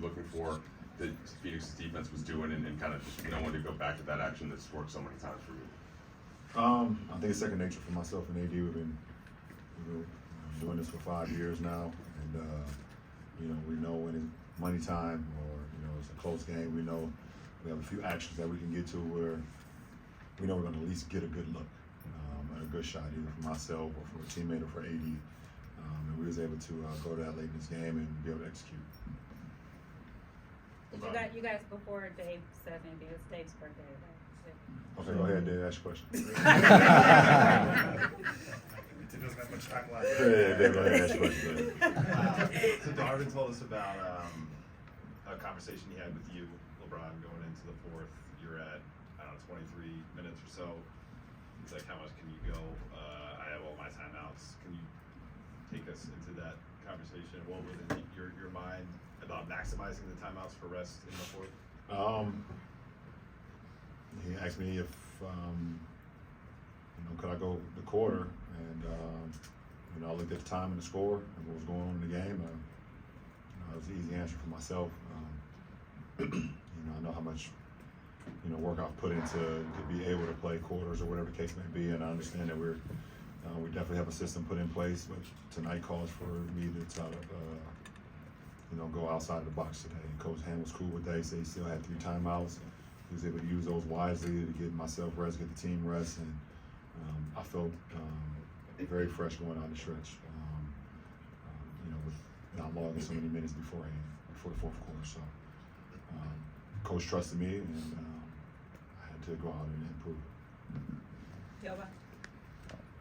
looking for that Phoenix's defense was doing, and kind of just wanting to go back to that action that's worked so many times for you? I think it's second nature for myself and AD. We've been doing this for 5 years now, and we know when it's money time or it's a close game. We know we have a few actions that we can get to where we know we're going to at least get a good look, a good shot either for myself or for a teammate or for AD. And we was able to go to that late in this game and be able to execute. You guys before Dave said anything, it's Dave's birthday today. Okay, go ahead, Dave. Ask your question. It doesn't have much time left. Yeah, Dave, go ahead. Ask your question. So Darvin told us about a conversation he had with you, LeBron, going into the fourth. You're at, 23 minutes or so. He's like, how much can you go? I have all my timeouts. Can you take us into that conversation? What was in your mind about maximizing the timeouts for rest in the fourth? He asked me if, could I go the quarter, and I looked at the time and the score and what was going on in the game. It was an easy answer for myself. I know how much work I've put into to be able to play quarters or whatever the case may be, and I understand that we definitely have a system put in place, but tonight calls for me to try to go outside the box today. Coach Ham was cool with that. He said he still had 3 timeouts. He was able to use those wisely to get myself rest, get the team rest, and I felt very fresh going down the stretch. With not logging so many minutes before the fourth quarter. So, Coach trusted me, and I had to go out and improve.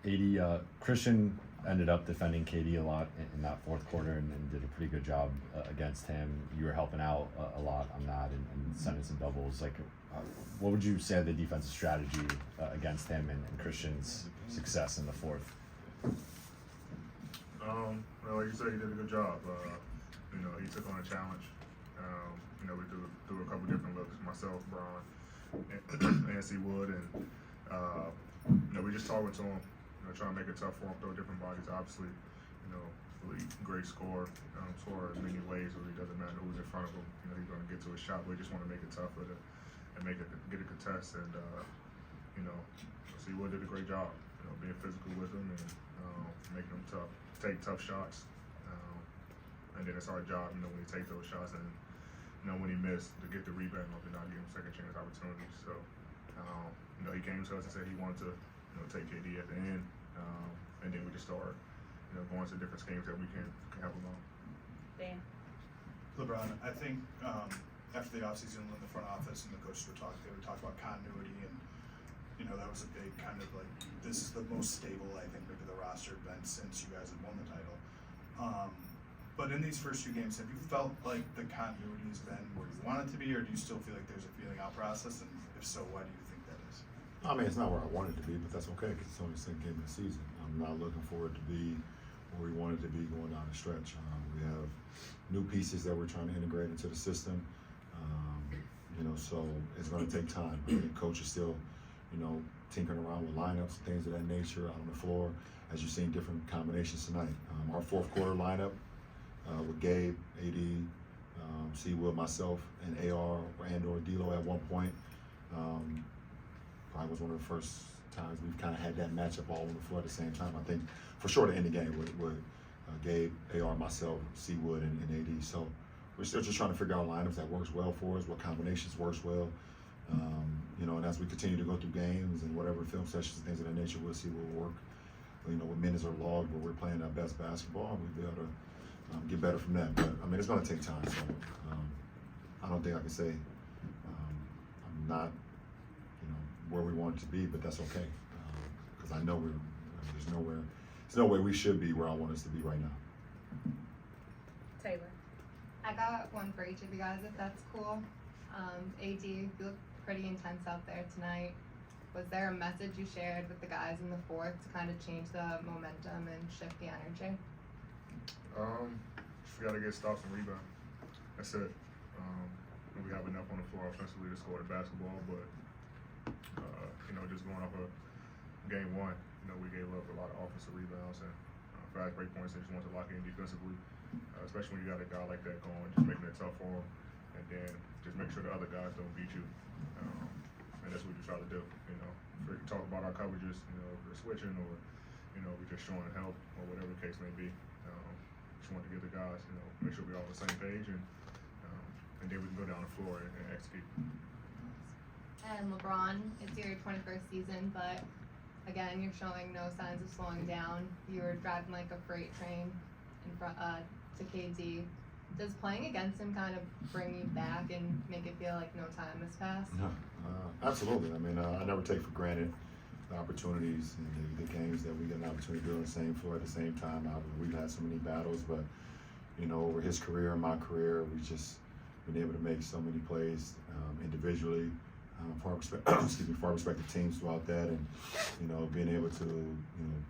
Yoba. Christian ended up defending KD a lot in that fourth quarter and did a pretty good job against him. You were helping out a lot on that and sending some doubles. What would you say the defensive strategy against him and Christian's success in the fourth? Like you said, he did a good job. He took on a challenge. We do a couple different looks, myself, Bron, and C. Wood, and we just talking to him, trying to make it tough for him, throw different bodies. Obviously, really great score, score in many ways. Really doesn't matter who's in front of him. He's going to get to a shot. We just want to make it tougher and get a contest. And C. Wood did a great job. Being physical with him and making him tough, take tough shots. And then it's our job, when you take those shots and when he missed, to get the rebound up and not give him second chance opportunities. So, he came to us and said he wanted to, take KD at the end, and then we just start, going to different schemes that we can help him on. Dan. LeBron, I think after the offseason when the front office and the coaches were talking, they were talking about continuity, and that was a big kind of this is the most stable I think maybe the roster had been since you guys had won the title. But in these first 2 games, have you felt like the continuity has been where you want it to be, or do you still feel like there's a feeling out process? And if so, why do you think that is? I mean, it's not where I want it to be, but that's okay because it's only the second game of the season. I'm not looking for it to be where we want it to be going down the stretch. We have new pieces that we're trying to integrate into the system, so it's going to take time. I mean, coach is still, tinkering around with lineups and things of that nature out on the floor, as you've seen different combinations tonight. Our fourth quarter lineup with Gabe, AD, C. Will, myself, and AR and/or D'Lo at one point. Probably was one of the first times we've kind of had that matchup all on the floor at the same time. I think for sure to end the game with Gabe, AR, myself, C. Wood, and AD. So we're still just trying to figure out lineups that works well for us, what combinations works well. And as we continue to go through games and whatever film sessions and things of that nature, we'll see what will work. When minutes are logged, where we're playing our best basketball, we'll be able to get better from that. But I mean, it's going to take time. So I don't think I can say I'm not, where we want it to be, but that's okay because I know there's no way we should be where I want us to be right now. Taylor. I got one for each of you guys, if that's cool. AD, you look pretty intense out there tonight. Was there a message you shared with the guys in the fourth to kind of change the momentum and shift the energy? Just got to get stops and rebound. That's it. We have enough on the floor offensively to score the basketball, but just going off of game 1, we gave up a lot of offensive rebounds and fast break points. They just wanted to lock in defensively. especially when you got a guy like that going, just making it tough for him, and then just make sure the other guys don't beat you. And that's what we try to do. You know, we can talk about our coverages. You know, if we're switching or we're just showing help or whatever the case may be. Just want to get the guys, make sure we're all on the same page, and then we can go down the floor and execute. And LeBron, it's your 21st season, but again, you're showing no signs of slowing down. You were driving like a freight train in front to KD. Does playing against him kind of bring you back and make it feel like no time has passed? No, absolutely. I mean, I never take for granted the opportunities and the games that we get an opportunity to be on the same floor at the same time. We've had so many battles, but over his career and my career, we just been able to make so many plays individually for our respective teams throughout that, and being able to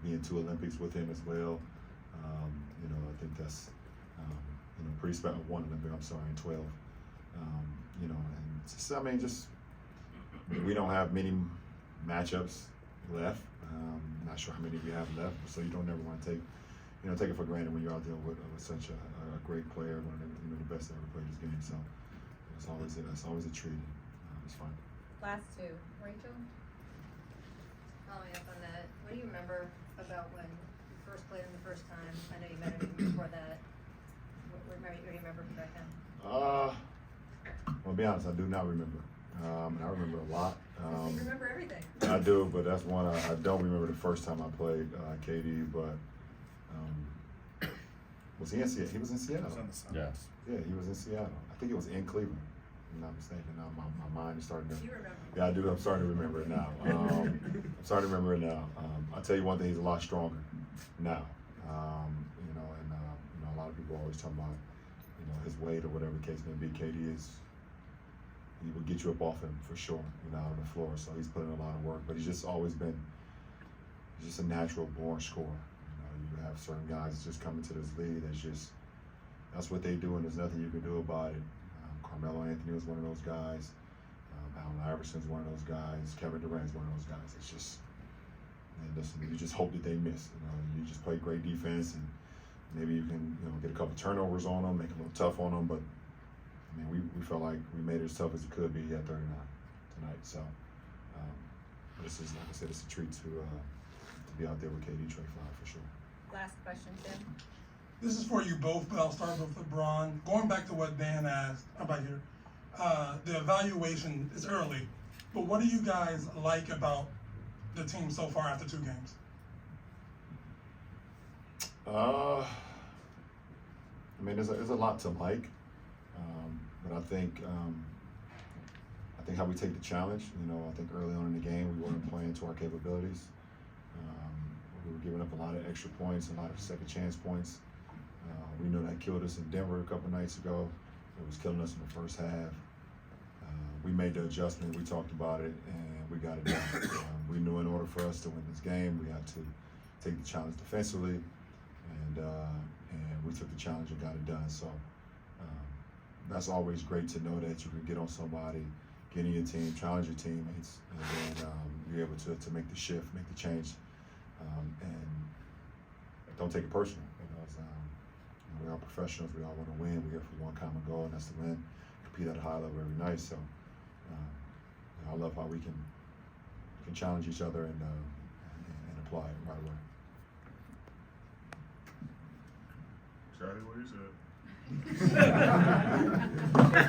be in 2 Olympics with him as well. I think that's pretty special. 1 Olympic, I'm sorry, and 12. And just, just we don't have many matchups left. Not sure how many we have left, so you don't ever want to take it for granted when you're out there with such a great player, one of the best that ever played this game. So it's always a treat. It's fun. Last 2. Rachel? Following up on that, what do you remember about when you first played him the first time? I know you met him even before that. What do you remember from back then? Well, to be honest, I do not remember. And I remember a lot. You remember everything. I do, but that's one I don't remember the first time I played KD. But was he in Seattle? He was in Seattle. It was on the side. Yeah. Yeah, he was in Seattle. I think it was in Cleveland. If I'm not mistaken. Now my mind is starting to. You remember. Yeah, I do. I'm starting to remember it now. I'm starting to remember it now. I'll tell you one thing: he's a lot stronger now. And a lot of people always talk about his weight or whatever the case may be. KD he will get you up off him for sure, out on the floor. So he's put in a lot of work, but he's just always been just a natural born scorer. You have certain guys that just come into this league that's what they do, and there's nothing you can do about it. Carmelo Anthony was one of those guys. Allen Iverson's one of those guys. Kevin Durant's one of those guys. It's just, listen, you just hope that they miss. You just play great defense, and maybe you can get a couple turnovers on them, make it a little tough on them, but we felt like we made it as tough as it could be at 39 tonight. So this is, like I said, it's a treat to be out there with KD Trey 5 for sure. Last question, Tim. This is for you both, but I'll start with LeBron. Going back to what Dan asked about the evaluation is early, but what do you guys like about the team so far after 2 games? There's a lot to like, but I think how we take the challenge. I think early on in the game we weren't playing to our capabilities. We were giving up a lot of extra points, a lot of second chance points. We knew that killed us in Denver a couple nights ago. It was killing us in the first half. We made the adjustment, we talked about it, and we got it done. We knew in order for us to win this game, we had to take the challenge defensively, and we took the challenge and got it done. So that's always great to know that you can get on somebody, get in your team, challenge your teammates, and then you're able to make the shift, make the change, and don't take it personal. We are professionals. We all want to win. We're here for one common goal, and that's to win. Compete at a high level every night. So I love how we can challenge each other and apply it right away. Exactly what he said.